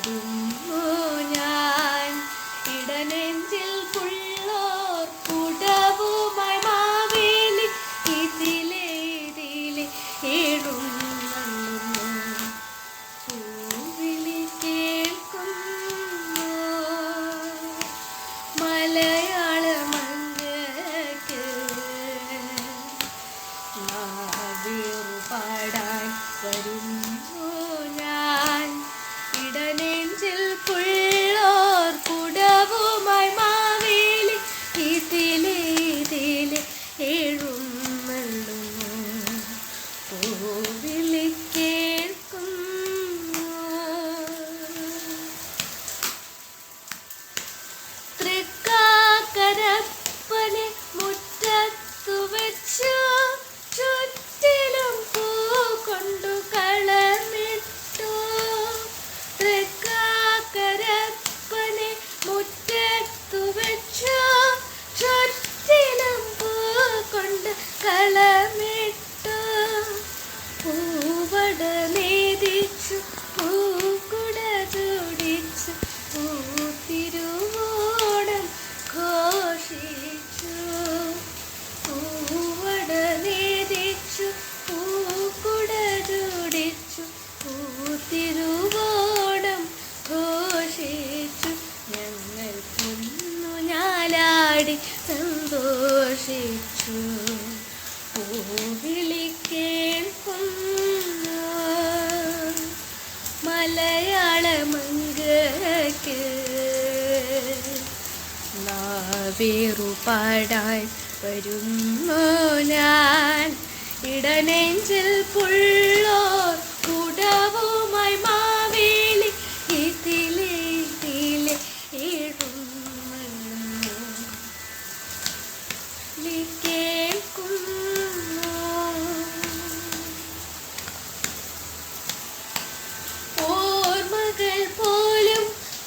വരുന്നു ഞാൻ ഇടനെഞ്ചിൽ പുള്ളോർ കുടവുമായി മാവേലി ഇതിലെ ഇതിലെ എഴുന്നള്ളുന്നു പൂവിളി കേൾക്കുന്നു മലയാള മങ്ങക്ക് പാടാൻ വരുന്നു ഞാൻ ഇടനെഞ്ചിൽ പുള്ളോർ കുടവുമായി മാവേലി ഇതിലെ ഇതിലെ എഴുന്നള്ളുന്നു പൂവിളി കേൾക്കുന്നു തൃക്കാക്കരപ്പനെ മുറ്റത്തു വെച്ചു ചുറ്റിലും പൂ കൊണ്ടു കളമിട്ടു തൃക്കാക്കരപ്പനെ മുറ്റത്തു വെച്ചു ചുറ്റിലും പൂ കൊണ്ട് കളമിട്ടു പൂവട നേദിച്ചു പൂക്കുട ചൂടിച്ചു പൂത്തിരുവോണം ഘോഷിച്ചു പൂവട നേദിച്ചു പൂക്കുട ചൂടിച്ചു പൂത്തിരുവോണം ഘോഷിച്ചു ഞങ്ങൾ കുന്നു ഞാലാടി സന്തോഷിച്ചു പൂവിളി കേൾക്കുന്നു മലയാള മങ്കക്ക് നാവേറു പാടാൻ വരുന്നു ഞാൻ ഇടനെഞ്ചിൽ പുള്ളോർ കുടവുമായി മാവേലി ഇതിലെ ഇതിലെ എഴുന്നള്ളുന്നു കേൾക്കുന്നു ഓർമ്മകൾ പോലും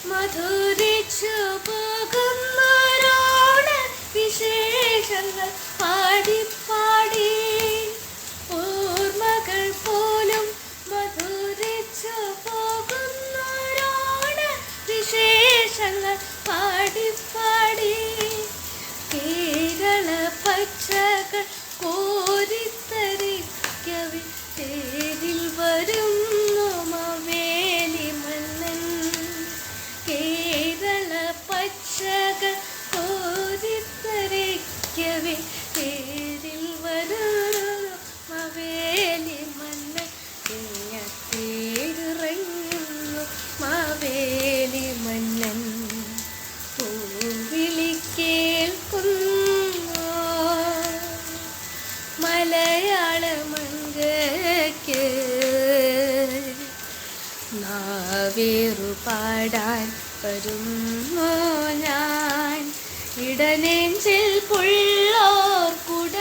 മധുരിച്ചു പോകുന്നോരോണ വിശേഷങ്ങൾ പാടി പാടി ഓർമ്മകൾ പോലും മധുരിച്ചു പോകുന്നോരോണ വിശേഷങ്ങൾ പാടി പാടി കേരള പക്ഷകൾ കോരിത്തരിക്കവി തേരിൽ വരുന്നു മാവേലി മന്നൻ കേരള പക്ഷകൾ കോരിത്തരിക്കവി തേരിൽ വരുന്നു മാവേലി മന്നൻ തേരിറങ്ങുന്നു മാവേലി മന്നൻ പൂവിളി കേൾക്കുന്നു മലയാള മങ്കക്ക് നാവേറു പാടാൻ വരുന്നു ഞാൻ ഇടനെഞ്ചിൽ പുള്ളോർ കുട